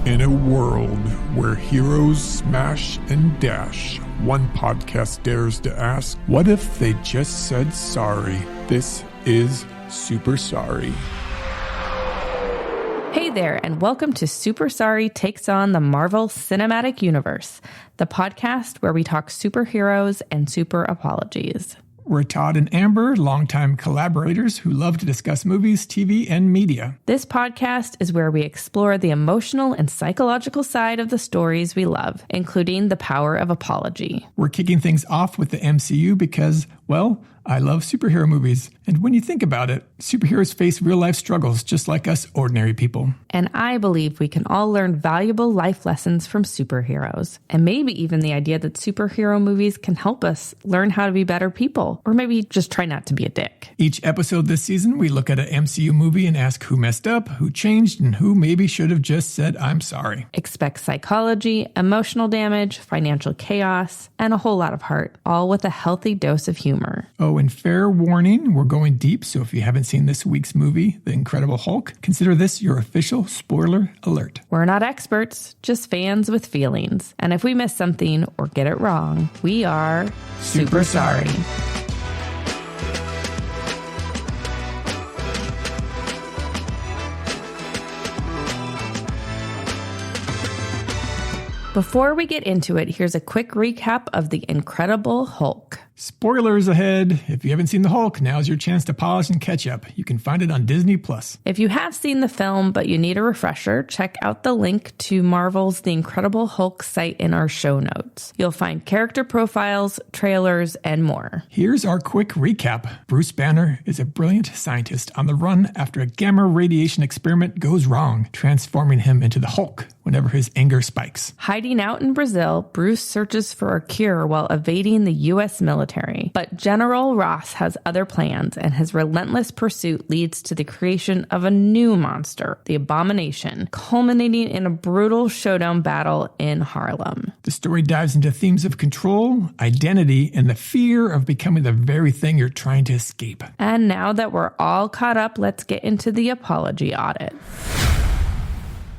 In a world where heroes smash and dash, one podcast dares to ask, what if they just said sorry? This is Super Sorry. Hey there, and welcome to Super Sorry Takes on the Marvel Cinematic Universe, the podcast where we talk superheroes and super apologies. We're Todd and Amber, longtime collaborators who love to discuss movies, TV, and media. This podcast is where we explore the emotional and psychological side of the stories we love, including the power of apology. We're kicking things off with the MCU because, well, I love superhero movies. And when you think about it, superheroes face real-life struggles just like us ordinary people. And I believe we can all learn valuable life lessons from superheroes. And maybe even the idea that superhero movies can help us learn how to be better people. Or maybe just try not to be a dick. Each episode this season, we look at an MCU movie and ask who messed up, who changed, and who maybe should have just said, I'm sorry. Expect psychology, emotional damage, financial chaos, and a whole lot of heart, all with a healthy dose of humor. Oh, and fair warning, we're going deep, so if you haven't seen this week's movie, The Incredible Hulk, consider this your official spoiler alert. We're not experts, just fans with feelings. And if we miss something or get it wrong, we are super sorry. Before we get into it, here's a quick recap of The Incredible Hulk. Spoilers ahead. If you haven't seen The Hulk, now's your chance to polish and catch up. You can find it on Disney+. If you have seen the film but you need a refresher, check out the link to Marvel's The Incredible Hulk site in our show notes. You'll find character profiles, trailers, and more. Here's our quick recap. Bruce Banner is a brilliant scientist on the run after a gamma radiation experiment goes wrong, transforming him into the Hulk whenever his anger spikes. Hiding out in Brazil, Bruce searches for a cure while evading the U.S. military. But General Ross has other plans, and his relentless pursuit leads to the creation of a new monster, the Abomination, culminating in a brutal showdown battle in Harlem. The story dives into themes of control, identity, and the fear of becoming the very thing you're trying to escape. And now that we're all caught up, let's get into the apology audit.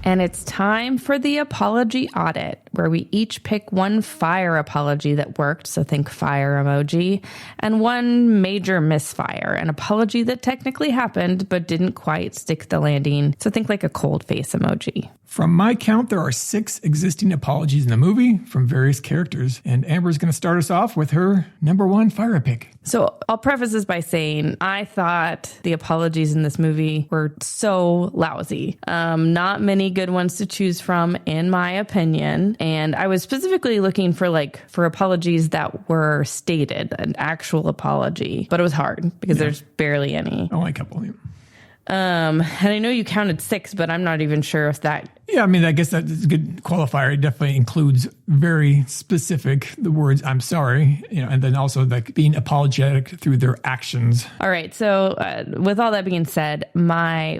And it's time for the apology audit, where we each pick one fire apology that worked, so think fire emoji, and one major misfire, an apology that technically happened but didn't quite stick the landing, so think like a cold face emoji. From my count, there are 6 existing apologies in the movie from various characters, and Amber's going to start us off with her number 1 fire pick. So I'll preface this by saying I thought the apologies in this movie were so lousy. Not many good ones to choose from, in my opinion. And I was specifically looking for apologies that were stated, an actual apology. But it was hard because there's barely any. Only a couple. Yeah. And I know you counted 6, but I'm not even sure if that... Yeah, I mean, I guess that's a good qualifier. It definitely includes very specific, the words, I'm sorry, and then also like being apologetic through their actions. All right. So with all that being said, my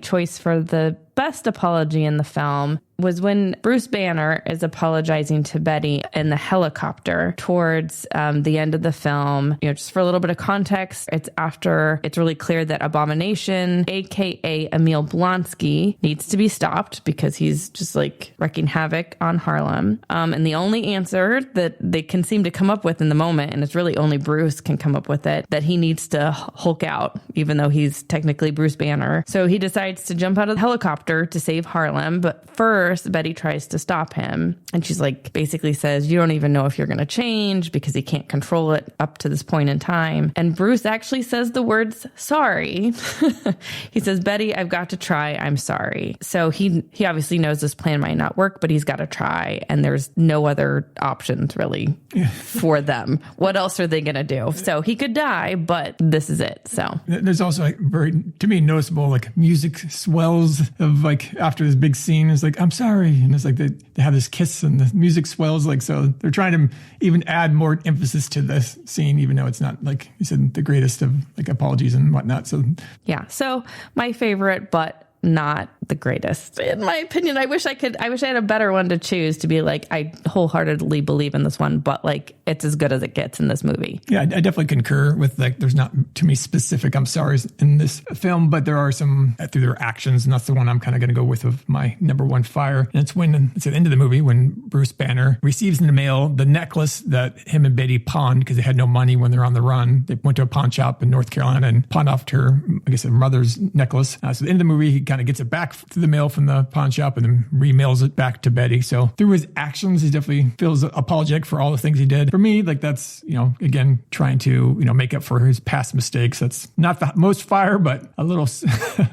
choice for the best apology in the film was when Bruce Banner is apologizing to Betty in the helicopter towards the end of the film. Just for a little bit of context, it's after it's really clear that Abomination, aka Emil Blonsky, needs to be stopped because he's just like wreaking havoc on Harlem. And the only answer that they can seem to come up with in the moment, and it's really only Bruce can come up with it, that he needs to Hulk out, even though he's technically Bruce Banner. So he decides to jump out of the helicopter to save Harlem, but first Betty tries to stop him, and she's like, basically says, you don't even know if you're going to change because he can't control it up to this point in time. And Bruce actually says the words, sorry. He says, Betty, I've got to try. I'm sorry. So he obviously knows this plan might not work, but he's got to try, and there's no other options really for them. What else are they going to do? So he could die, but this is it. So there's also like very, to me, noticeable like music swells of like after this big scene is like, I'm sorry. And it's like they have this kiss and the music swells. Like, so they're trying to even add more emphasis to this scene, even though it's not, like you said, the greatest of like apologies and whatnot. So, yeah. So my favorite, but not the greatest. In my opinion, I wish I had a better one to choose to be like, I wholeheartedly believe in this one, but like it's as good as it gets in this movie. Yeah, I definitely concur with like, there's not too many specific I'm sorry's in this film, but there are some through their actions. And that's the one I'm kind of going to go with of my number one fire. And it's when it's at the end of the movie when Bruce Banner receives in the mail the necklace that him and Betty pawned because they had no money when they're on the run. They went to a pawn shop in North Carolina and pawned off her, I guess, her mother's necklace. So at the end of the movie, he kind of gets it back through the mail from the pawn shop and then remails it back to Betty. So through his actions, he definitely feels apologetic for all the things he did. For me, like that's, again, trying to, make up for his past mistakes. That's not the most fire, but a little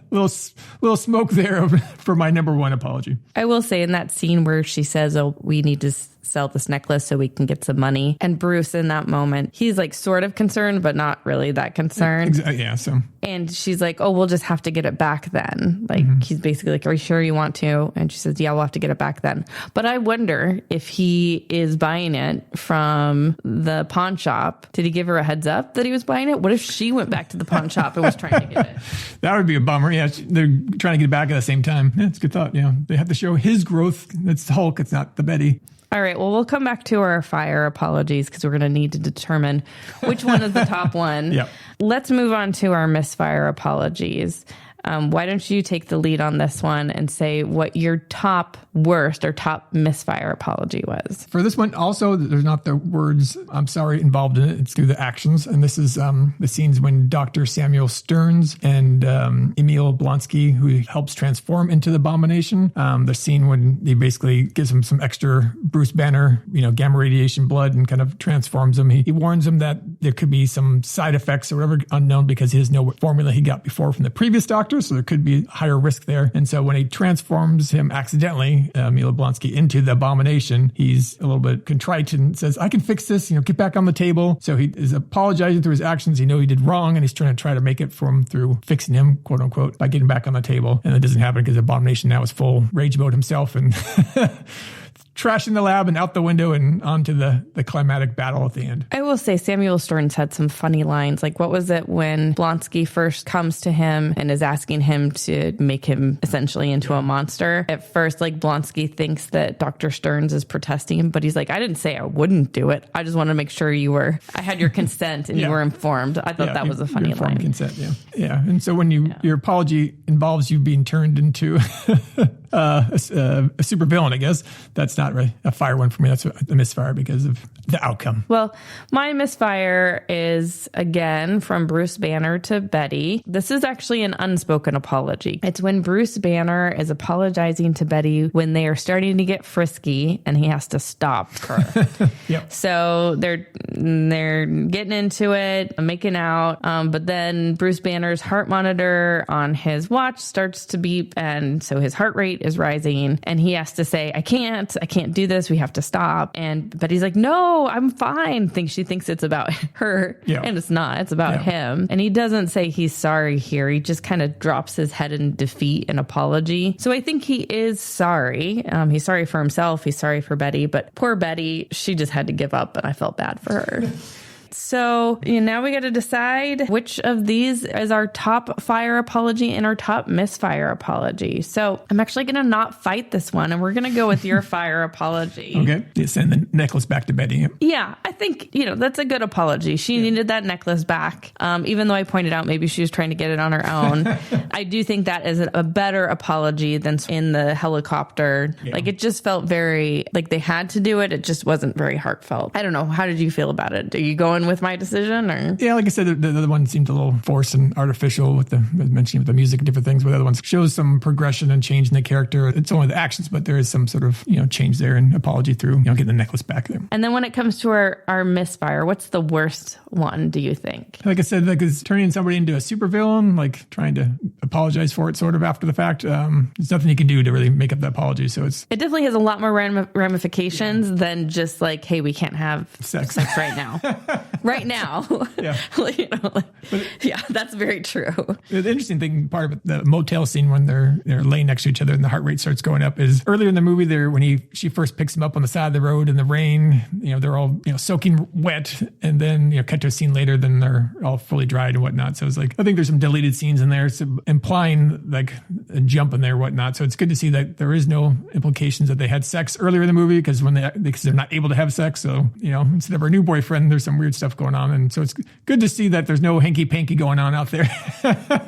little smoke there for my number one apology. I will say in that scene where she says, oh, we need to sell this necklace so we can get some money. And Bruce in that moment, he's like sort of concerned, but not really that concerned. Yeah. So. And she's like, oh, we'll just have to get it back then. Like he's basically like, are you sure you want to? And she says, yeah, we'll have to get it back then. But I wonder if he is buying it from the pawn shop. Did he give her a heads up that he was buying it? What if she went back to the pawn shop and was trying to get it? That would be a bummer. Yeah. They're trying to get it back at the same time. Yeah, it's a good thought. They have to show his growth. It's Hulk. It's not the Betty. All right. Well, we'll come back to our fire apologies because we're going to need to determine which one is the top one. Yep. Let's move on to our misfire apologies. Why don't you take the lead on this one and say what your top worst or top misfire apology was? For this one, also, there's not the words "I'm sorry" involved in it. It's through the actions. And this is the scenes when Dr. Samuel Stearns and Emil Blonsky, who helps transform into the Abomination, the scene when he basically gives him some extra Bruce Banner, gamma radiation blood and kind of transforms him. He warns him that there could be some side effects or whatever unknown because he has no formula he got before from the previous doctor. So there could be higher risk there. And so when he transforms him accidentally, Milo Blonsky, into the Abomination, he's a little bit contrite and says, I can fix this, get back on the table. So he is apologizing through his actions. He knows he did wrong, and he's trying to make it for him through fixing him, quote unquote, by getting back on the table. And it doesn't happen because the Abomination now is full rage mode himself and trash in the lab and out the window and onto the climatic battle at the end. I will say Samuel Stearns had some funny lines. Like, what was it when Blonsky first comes to him and is asking him to make him essentially into a monster? At first, like, Blonsky thinks that Dr. Stearns is protesting him, but he's like, I didn't say I wouldn't do it. I just want to make sure I had your consent and you were informed. I thought that was a funny line. Consent, yeah. And so when your apology involves you being turned into a supervillain, I guess, that's not really a fire one for me. That's a misfire because of the outcome. Well, my misfire is, again, from Bruce Banner to Betty. This is actually an unspoken apology. It's when Bruce Banner is apologizing to Betty when they are starting to get frisky and he has to stop her. Yep. So they're getting into it, making out, but then Bruce Banner's heart monitor on his watch starts to beep, and so his heart rate is rising, and he has to say, I can't do this. We have to stop. And Betty's like, no, I'm fine. She thinks it's about her, and it's not. It's about him. And he doesn't say he's sorry here. He just kind of drops his head in defeat and apology. So I think he is sorry. He's sorry for himself. He's sorry for Betty, but poor Betty, she just had to give up, and I felt bad for her. So now we got to decide which of these is our top fire apology and our top misfire apology. So I'm actually going to not fight this one, and we're going to go with your fire apology. Okay. You send the necklace back to Betty. Yeah, I think, that's a good apology. She needed that necklace back. Even though I pointed out maybe she was trying to get it on her own. I do think that is a better apology than in the helicopter. Yeah. Like, it just felt very, like they had to do it. It just wasn't very heartfelt. I don't know. How did you feel about it? Are you going with my decision, or? Yeah, like I said, the other one seemed a little forced and artificial with mentioning with the music and different things, but the other one shows some progression and change in the character. It's only the actions, but there is some sort of, change there and apology through, getting the necklace back there. And then when it comes to our misfire, what's the worst one, do you think? Like I said, like it's turning somebody into a supervillain, like trying to apologize for it sort of after the fact. There's nothing you can do to really make up the apology. So it definitely has a lot more ramifications than just like, hey, we can't have sex right now. right now. Yeah. Yeah, that's very true. The interesting thing, part of the motel scene when they're laying next to each other and the heart rate starts going up, is earlier in the movie there when she first picks him up on the side of the road in the rain, they're all soaking wet, and then cut to a scene later, then they're all fully dried and whatnot. So it's like, I think there's some deleted scenes in there, so implying like a jump in there and whatnot. So it's good to see that there is no implications that they had sex earlier in the movie, because they're not able to have sex. So instead of her new boyfriend, there's some weird stuff going on, and so it's good to see that there's no hanky panky going on out there.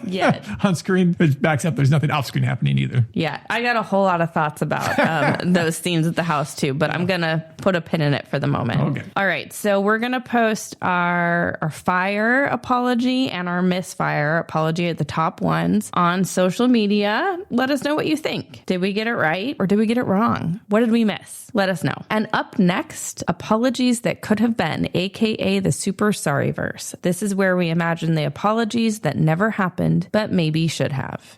Yeah. On screen, it backs up. There's nothing off screen happening either. Yeah, I got a whole lot of thoughts about those scenes at the house too, but I'm gonna put a pin in it for the moment. Okay. All right, so we're gonna post our fire apology and our misfire apology at the top ones on social media. Let us know what you think. Did we get it right or did we get it wrong? What did we miss? Let us know. And up next, apologies that could have been, aka the Super Sorry Verse. This is where we imagine the apologies that never happened, but maybe should have.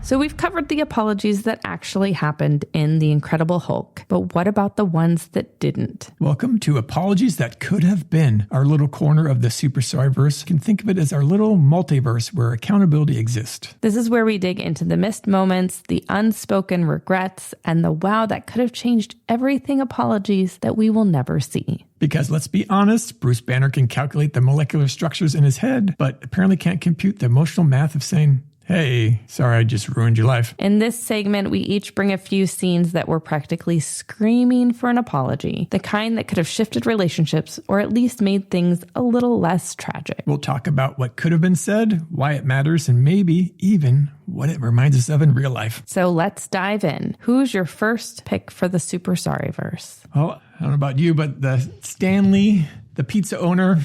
So we've covered the apologies that actually happened in The Incredible Hulk, but what about the ones that didn't? Welcome to Apologies That Could Have Been, our little corner of the Super Sorryverse. You can think of it as our little multiverse where accountability exists. This is where we dig into the missed moments, the unspoken regrets, and the wow that could have changed everything apologies that we will never see. Because let's be honest, Bruce Banner can calculate the molecular structures in his head, but apparently can't compute the emotional math of saying, hey, sorry, I just ruined your life. In this segment, we each bring a few scenes that were practically screaming for an apology, the kind that could have shifted relationships or at least made things a little less tragic. We'll talk about what could have been said, why it matters, and maybe even what it reminds us of in real life. So let's dive in. Who's your first pick for the Super Sorry Verse? Well, I don't know about you, but the Stanley, the pizza owner,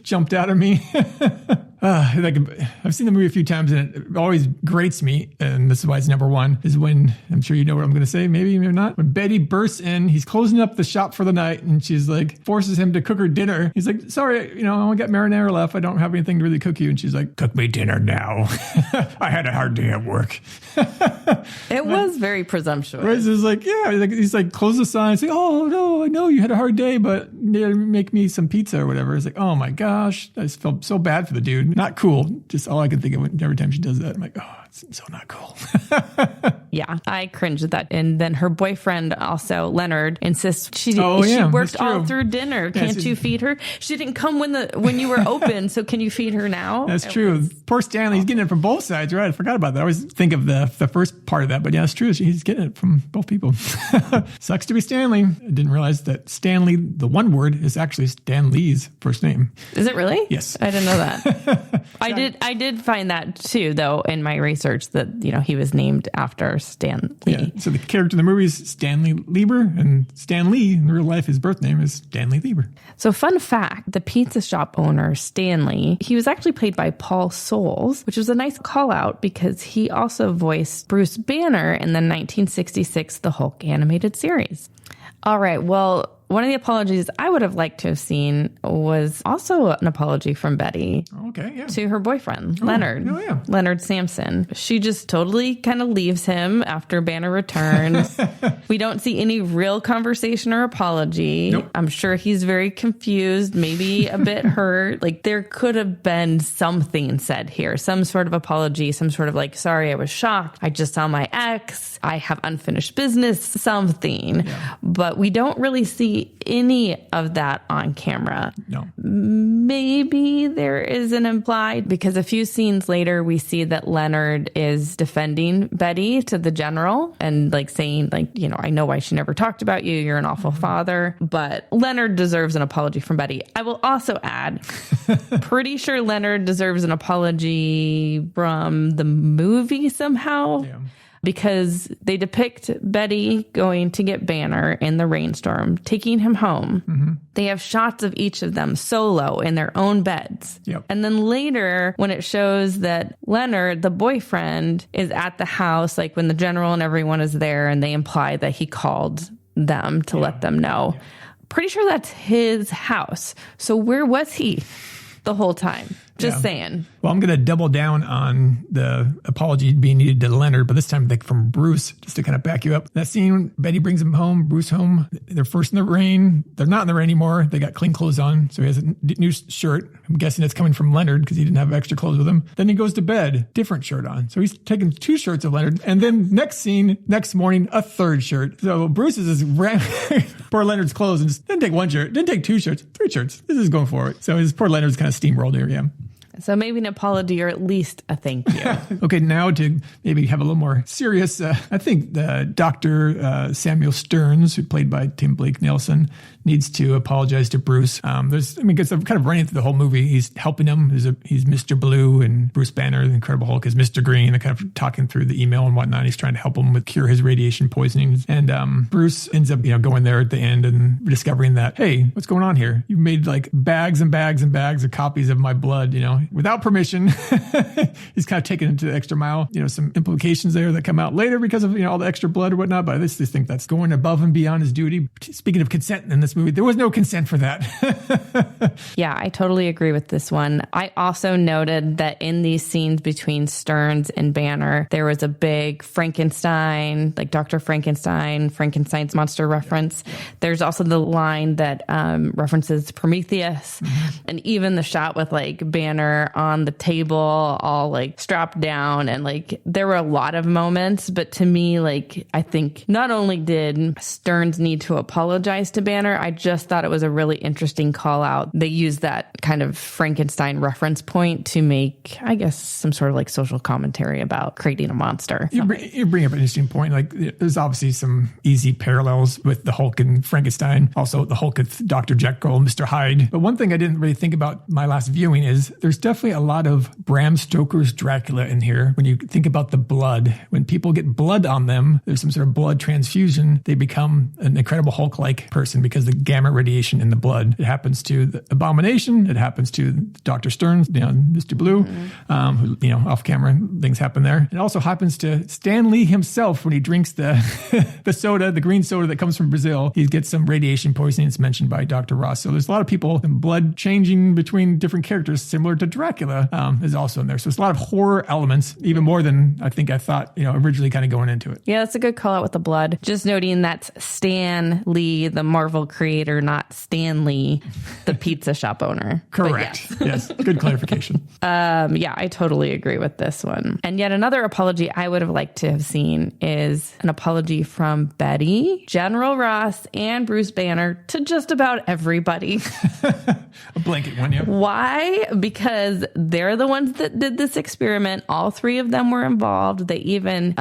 jumped out at me. I've seen the movie a few times and it always grates me, and this is why it's number one, is when, I'm sure you know what I'm going to say, maybe not, when Betty bursts in, he's closing up the shop for the night and she's like, forces him to cook her dinner. He's like, sorry, I only got marinara left. I don't have anything to really cook you. And she's like, cook me dinner now. I had a hard day at work. It was very presumptuous. He's like, yeah, he's like, close the sign, say, oh no, I know you had a hard day, but make me some pizza or whatever. It's like, oh my gosh, I just felt so bad for the dude. Not cool. Just all I can think of every time she does that. I'm like, oh, it's so not cool. Yeah, I cringed at that. And then her boyfriend also, Leonard, insists she worked all through dinner. Can't you feed her? She didn't come when you were open, so can you feed her now? That's true. Poor Stanley, he's getting it from both sides, right? I forgot about that. I always think of the first part of that, but yeah, it's true. He's getting it from both people. Sucks to be Stanley. I didn't realize that Stanley, the one word, is actually Stan Lee's first name. Is it really? Yes. I didn't know that. I did find that too, though, in my research, that he was named after Stan Lee. Yeah. So the character in the movie is Stanley Lieber, and Stan Lee in real life, his birth name is Stanley Lieber. So fun fact, the pizza shop owner, Stanley, he was actually played by Paul Soles, which was a nice call out because he also voiced Bruce Banner in the 1966 The Hulk animated series. All right, well, one of the apologies I would have liked to have seen was also an apology from Betty to her boyfriend, Leonard. Oh, yeah. Leonard Sampson. She just totally kind of leaves him after Banner returns. We don't see any real conversation or apology. Nope. I'm sure he's very confused, maybe a bit hurt. Like, there could have been something said here, some sort of apology, some sort of like, sorry, I was shocked. I just saw my ex. I have unfinished business, something. Yeah. But we don't really see any of that on camera. No. Maybe there is an implied, because a few scenes later we see that Leonard is defending Betty to the general and like saying like, I know why she never talked about you. You're an awful father. But Leonard deserves an apology from Betty. I will also add, pretty sure Leonard deserves an apology from the movie somehow. Yeah. Because they depict Betty going to get Banner in the rainstorm, taking him home. Mm-hmm. They have shots of each of them solo in their own beds. Yep. And then later, when it shows that Leonard, the boyfriend, is at the house, like when the general and everyone is there, and they imply that he called them to let them know. Yeah. Pretty sure that's his house. So where was he the whole time? Just saying. Well, I'm going to double down on the apology being needed to Leonard, but this time from Bruce, just to kind of back you up. That scene, Betty brings him home, Bruce home. They're first in the rain. They're not in the rain anymore. They got clean clothes on, so he has a new shirt. I'm guessing it's coming from Leonard because he didn't have extra clothes with him. Then he goes to bed, different shirt on. So he's taking 2 shirts of Leonard, and then next morning, a 3rd shirt. So Bruce is just poor Leonard's clothes and just didn't take 1 shirt, didn't take 2 shirts, 3 shirts. This is going for it. So his poor Leonard's kind of steamrolled here, yeah. So maybe an apology or at least a thank you. Okay, now to maybe have a little more serious, I think Dr. Samuel Stearns, who played by Tim Blake Nelson, needs to apologize to Bruce. Because I'm kind of running through the whole movie. He's helping him. He's Mr. Blue, and Bruce Banner, the Incredible Hulk, is Mr. Green. They're kind of talking through the email and whatnot. He's trying to help him cure his radiation poisoning. And Bruce ends up, going there at the end and discovering that, hey, what's going on here? You made like bags and bags and bags of copies of my blood, without permission. He's kind of taken it to the extra mile. Some implications there that come out later because of, all the extra blood or whatnot. But I just think that's going above and beyond his duty. Speaking of consent in this movie, there was no consent for that. Yeah, I totally agree with this one. I also noted that in these scenes between Stearns and Banner, there was a big Frankenstein, like Dr. Frankenstein's monster reference. Yeah. There's also the line that references Prometheus, and even the shot with like Banner on the table, all like strapped down, and like there were a lot of moments. But to me, like I think not only did Stearns need to apologize to Banner, I just thought it was a really interesting call out. They used that kind of Frankenstein reference point to make, I guess, some sort of like social commentary about creating a monster. You bring up an interesting point. Like there's obviously some easy parallels with the Hulk and Frankenstein. Also the Hulk with Dr. Jekyll and Mr. Hyde. But one thing I didn't really think about my last viewing is there's definitely a lot of Bram Stoker's Dracula in here. When you think about the blood, when people get blood on them, there's some sort of blood transfusion, they become an Incredible Hulk-like person because the gamma radiation in the blood. It happens to the Abomination. It happens to Dr. Stearns, Mr. Blue, who, off camera, things happen there. It also happens to Stan Lee himself when he drinks the soda, the green soda that comes from Brazil. He gets some radiation poisoning. It's mentioned by Dr. Ross. So there's a lot of people, and blood changing between different characters, similar to Dracula, is also in there. So it's a lot of horror elements, even more than I think I thought, originally kind of going into it. Yeah, that's a good call out with the blood. Just noting that's Stan Lee, the Marvel creator, not Stan Lee, the pizza shop owner. Correct. Yes. Good clarification. Yeah, I totally agree with this one. And yet another apology I would have liked to have seen is an apology from Betty, General Ross, and Bruce Banner to just about everybody. A blanket one, yeah. Why? Because they're the ones that did this experiment. All 3 of them were involved. They even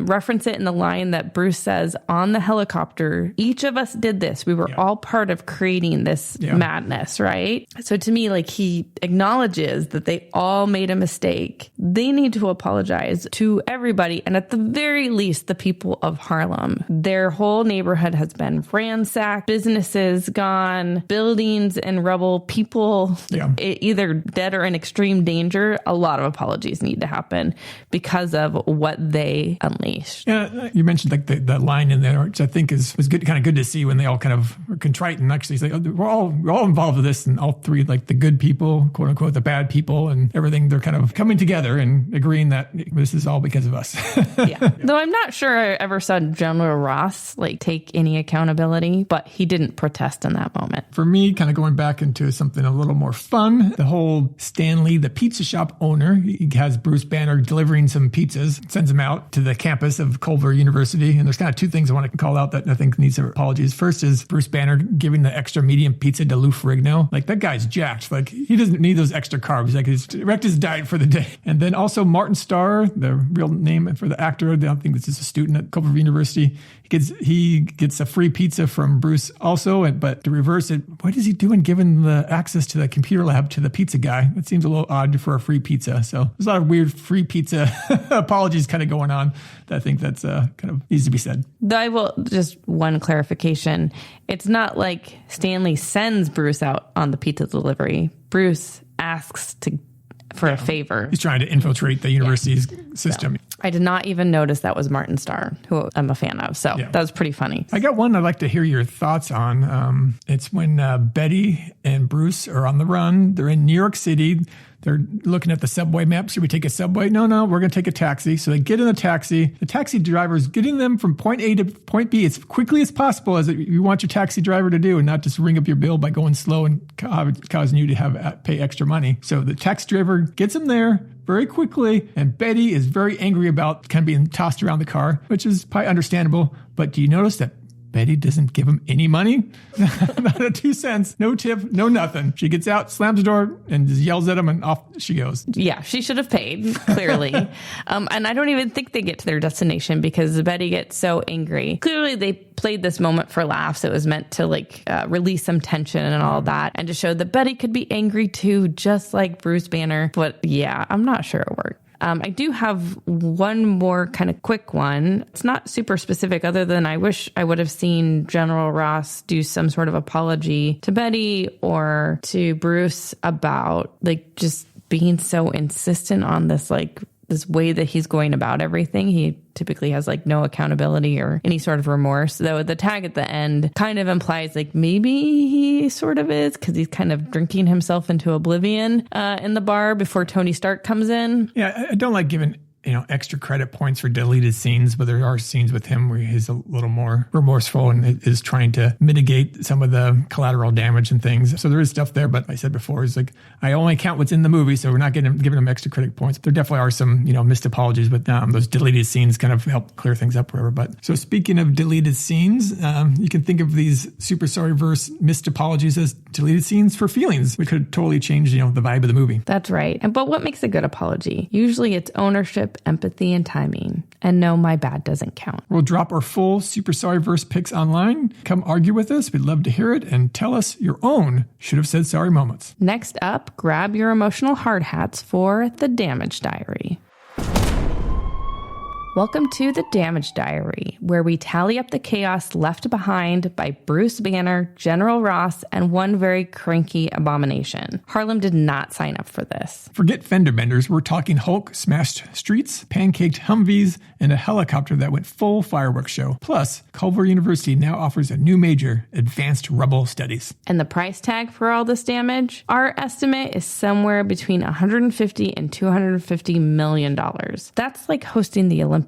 reference it in the line that Bruce says on the helicopter, each of us did this. We were all part of creating this madness, right? So to me, like he acknowledges that they all made a mistake. They need to apologize to everybody. And at the very least, the people of Harlem. Their whole neighborhood has been ransacked, businesses gone, buildings in rubble, people either dead or in extreme danger. A lot of apologies need to happen because of what they unleashed. Yeah, you mentioned like the line in there, which I think was good, kind of good to see when they all kind of were contrite and actually say, we're all involved with this, and all 3, like the good people, quote unquote, the bad people, and everything. They're kind of coming together and agreeing that this is all because of us. Yeah. Though I'm not sure I ever saw General Ross like take any accountability, but he didn't protest in that moment. For me, kind of going back into something a little more fun, the whole Stan Lee, the pizza shop owner, he has Bruce Banner delivering some pizzas, sends them out to the campus of Culver University. And there's kind of 2 things I want to call out that I think needs apologies. First is Bruce Banner giving the extra medium pizza to Lou Ferrigno. Like that guy's jacked. Like he doesn't need those extra carbs. Like he's wrecked his diet for the day. And then also Martin Starr, the real name for the actor, I don't think this is a student at Culver University. He gets a free pizza from Bruce also, but to reverse it, what is he doing giving the access to the computer lab to the pizza guy? It seems a little odd for a free pizza. So there's a lot of weird free pizza apologies kind of going on that I think that's kind of needs to be said. I will just one clarification. It's not like Stanley sends Bruce out on the pizza delivery. Bruce asks for a favor. He's trying to infiltrate the university's system. So, I did not even notice that was Martin Starr, who I'm a fan of. So that was pretty funny. I got one I'd like to hear your thoughts on. It's when Betty and Bruce are on the run. They're in New York City. they're looking at the subway map. Should we take a subway? No, we're going to take a taxi. So they get in the taxi. The taxi driver is getting them from point A to point B as quickly as possible, as you want your taxi driver to do, and not just ring up your bill by going slow and causing you to pay extra money. So the taxi driver gets them there very quickly, and Betty is very angry about kind of being tossed around the car, which is probably understandable. But do you notice that Betty doesn't give him any money? Not a 2 cents, no tip, no nothing. She gets out, slams the door, and just yells at him, and off she goes. Yeah, she should have paid, clearly. And I don't even think they get to their destination because Betty gets so angry. Clearly, they played this moment for laughs. It was meant to release some tension and all that, and to show that Betty could be angry too, just like Bruce Banner. But yeah, I'm not sure it worked. I do have one more kind of quick one. It's not super specific, other than I wish I would have seen General Ross do some sort of apology to Betty or to Bruce about just being so insistent on this way that he's going about everything. He typically has no accountability or any sort of remorse, though the tag at the end kind of implies maybe he sort of is, because he's kind of drinking himself into oblivion in the bar before Tony Stark comes in. Yeah, I don't like giving extra credit points for deleted scenes, but there are scenes with him where he's a little more remorseful and is trying to mitigate some of the collateral damage and things. So there is stuff there, but I said before, it's I only count what's in the movie, so we're not giving him extra credit points. There definitely are some, missed apologies, but those deleted scenes kind of help clear things up, whatever. But so speaking of deleted scenes, you can think of these Super Sorry-verse missed apologies as deleted scenes for feelings, which could totally change, the vibe of the movie. That's right. But what makes a good apology? Usually it's ownership, empathy, and timing. And no, my bad doesn't count. We'll drop our full Super Sorry verse picks online. Come argue with us. We'd love to hear it, and tell us your own should have said sorry moments. Next up, grab your emotional hard hats for the Damage Diary. Welcome to the Damage Diary, where we tally up the chaos left behind by Bruce Banner, General Ross, and one very cranky abomination. Harlem did not sign up for this. Forget fender benders. We're talking Hulk smashed streets, pancaked Humvees, and a helicopter that went full fireworks show. Plus, Culver University now offers a new major, Advanced Rubble Studies. And the price tag for all this damage? Our estimate is somewhere between $150 and $250 million. That's like hosting the Olympics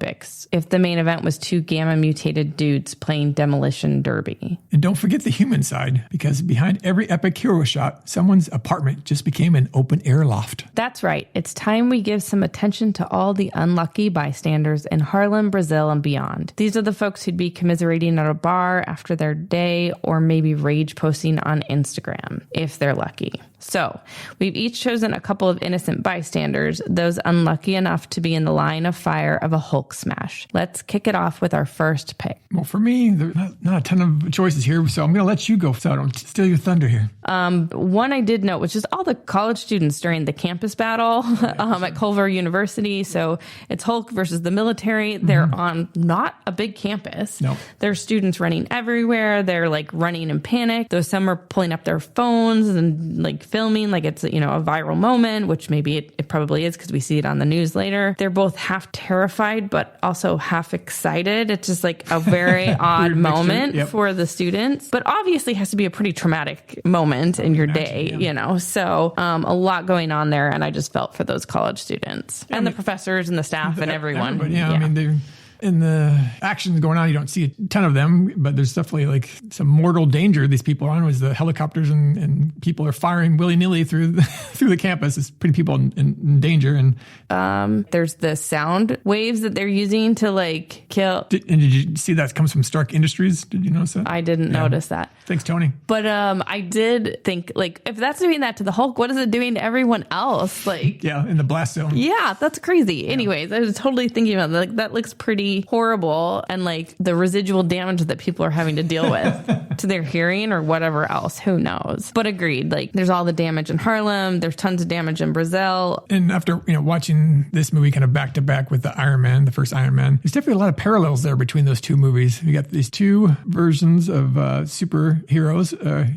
if the main event was two gamma-mutated dudes playing demolition derby. And don't forget the human side, because behind every epic hero shot, someone's apartment just became an open-air loft. That's right. It's time we give some attention to all the unlucky bystanders in Harlem, Brazil, and beyond. These are the folks who'd be commiserating at a bar after their day, or maybe rage posting on Instagram, if they're lucky. So, we've each chosen a couple of innocent bystanders, those unlucky enough to be in the line of fire of a Hulk smash. Let's kick it off with our first pick. Well, for me, there's not a ton of choices here, so I'm going to let you go so I don't steal your thunder here. One I did note, which is all the college students during the campus battle at Culver University. So, it's Hulk versus the military. They're on not a big campus. No. There's students running everywhere. They're running in panic. Though some are pulling up their phones and filming like it's a viral moment, which maybe it probably is because we see it on the news later. They're both half terrified but also half excited. It's just a very odd moment for the students, but obviously has to be a pretty traumatic moment in your day, so a lot going on there, and I just felt for those college students and the professors and the staff and everyone. I mean, they're in the actions going on, you don't see a ton of them, but there's definitely some mortal danger these people are on, as the helicopters and people are firing willy-nilly through the campus. It's putting people in danger. And there's the sound waves that they're using to kill. Did you see that comes from Stark Industries? Did you notice that? I didn't notice that. Thanks, Tony. But I did think, if that's doing that to the Hulk, what is it doing to everyone else? In the blast zone. Yeah, that's crazy. Yeah. Anyways, I was totally thinking about that. That looks pretty horrible, and the residual damage that people are having to deal with to their hearing or whatever else, who knows. But agreed, there's all the damage in Harlem, there's tons of damage in Brazil. And after watching this movie kind of back to back with the Iron Man, the first Iron Man, there's definitely a lot of parallels there between those two movies. You got these two versions of superheroes,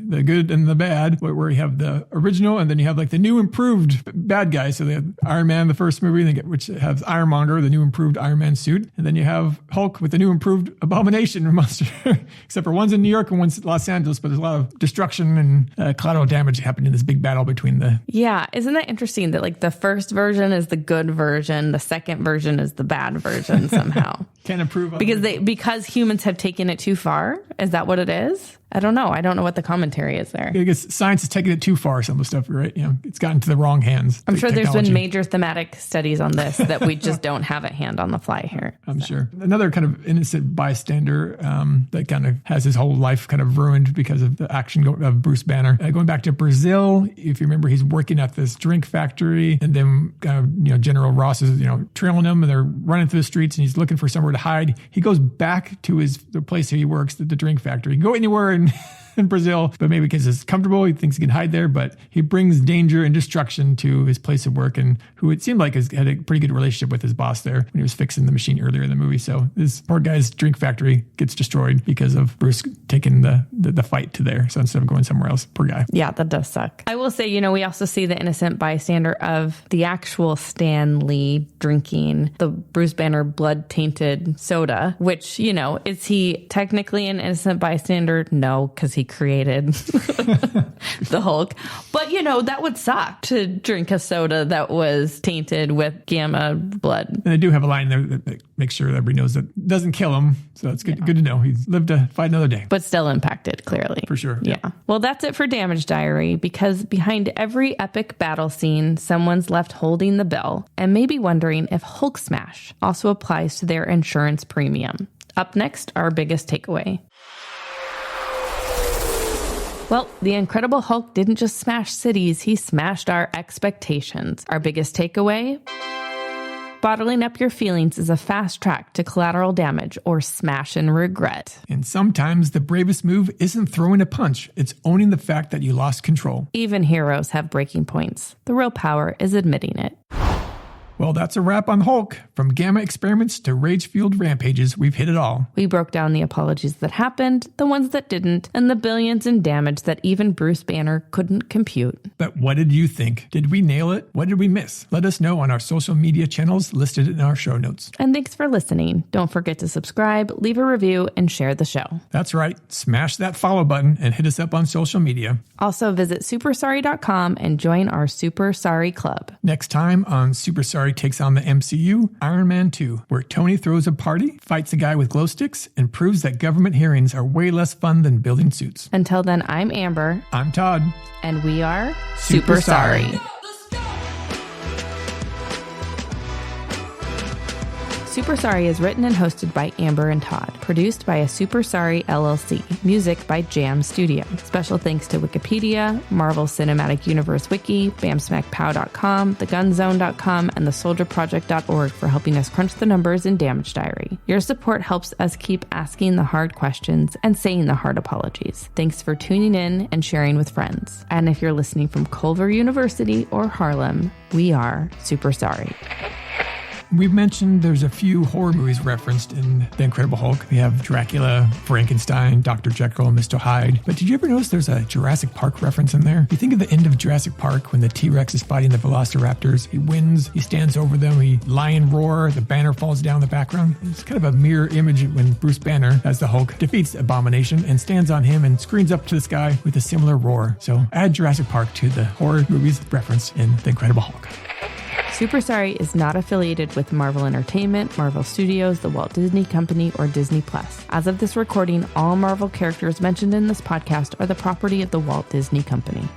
the good and the bad, where you have the original and then you have the new improved bad guy. So they have Iron Man, the first movie, which has Ironmonger, the new improved Iron Man suit, and then you you have Hulk with the new improved Abomination monster, except for one's in New York and one's Los Angeles, but there's a lot of destruction and collateral damage happened in this big battle between the... Yeah, isn't that interesting that like the first version is the good version, the second version is the bad version somehow? Can't improve on because humans have taken it too far? Is that what it is? I don't know. I don't know what the commentary is there. I guess science has taken it too far, some of the stuff, right? It's gotten to the wrong hands. I'm sure there's been major thematic studies on this that we just don't have at hand on the fly here. I'm sure. Another kind of innocent bystander that kind of has his whole life kind of ruined because of the action of Bruce Banner. Going back to Brazil, if you remember, he's working at this drink factory, and then General Ross is trailing him, and they're running through the streets, and he's looking for somewhere to hide. He goes back to the place he works, the drink factory. He can go anywhere in Brazil, but maybe because it's comfortable, he thinks he can hide there, but he brings danger and destruction to his place of work, and who it seemed like had a pretty good relationship with his boss there when he was fixing the machine earlier in the movie. So this poor guy's drink factory gets destroyed because of Bruce taking the fight to there. So instead of going somewhere else, poor guy. Yeah, that does suck. I will say, we also see the innocent bystander of the actual Stan Lee drinking the Bruce Banner blood-tainted soda, which, is he technically an innocent bystander? No, because he created the Hulk. But, that would suck to drink a soda that was tainted with gamma blood. And I do have a line there that makes sure that everybody knows that it doesn't kill him. So it's good to know. He's lived to fight another day. But still impacted, clearly. For sure. Yeah. Well, that's it for Damage Diary, because behind every epic battle scene, someone's left holding the bill and maybe wondering if Hulk Smash also applies to their insurance premium. Up next, our biggest takeaway. Well, the Incredible Hulk didn't just smash cities, he smashed our expectations. Our biggest takeaway? Bottling up your feelings is a fast track to collateral damage or smash and regret. And sometimes the bravest move isn't throwing a punch, it's owning the fact that you lost control. Even heroes have breaking points. The real power is admitting it. Well, that's a wrap on Hulk. From gamma experiments to rage-fueled rampages, we've hit it all. We broke down the apologies that happened, the ones that didn't, and the billions in damage that even Bruce Banner couldn't compute. But what did you think? Did we nail it? What did we miss? Let us know on our social media channels listed in our show notes. And thanks for listening. Don't forget to subscribe, leave a review, and share the show. That's right. Smash that follow button and hit us up on social media. Also, visit supersorry.com and join our Super Sorry Club. Next time on Super Sorry takes on the MCU, Iron Man 2, where Tony throws a party, fights a guy with glow sticks, and proves that government hearings are way less fun than building suits. Until then, I'm Amber. I'm Todd. And we are Super Sorry. Super Sorry is written and hosted by Amber and Todd. Produced by a Super Sorry LLC. Music by Jam Studio. Special thanks to Wikipedia, Marvel Cinematic Universe Wiki, BamSmackPow.com, TheGunZone.com, and TheSoldierProject.org for helping us crunch the numbers in Damage Diary. Your support helps us keep asking the hard questions and saying the hard apologies. Thanks for tuning in and sharing with friends. And if you're listening from Culver University or Harlem, we are Super Sorry. We've mentioned there's a few horror movies referenced in The Incredible Hulk. We have Dracula, Frankenstein, Dr. Jekyll, and Mr. Hyde. But did you ever notice there's a Jurassic Park reference in there? You think of the end of Jurassic Park when the T-Rex is fighting the Velociraptors. He wins, he stands over them, he lion roar, the banner falls down in the background. It's kind of a mirror image when Bruce Banner, as the Hulk, defeats Abomination and stands on him and screams up to the sky with a similar roar. So add Jurassic Park to the horror movies referenced in The Incredible Hulk. Super Sorry is not affiliated with Marvel Entertainment, Marvel Studios, the Walt Disney Company, or Disney+. As of this recording, all Marvel characters mentioned in this podcast are the property of the Walt Disney Company.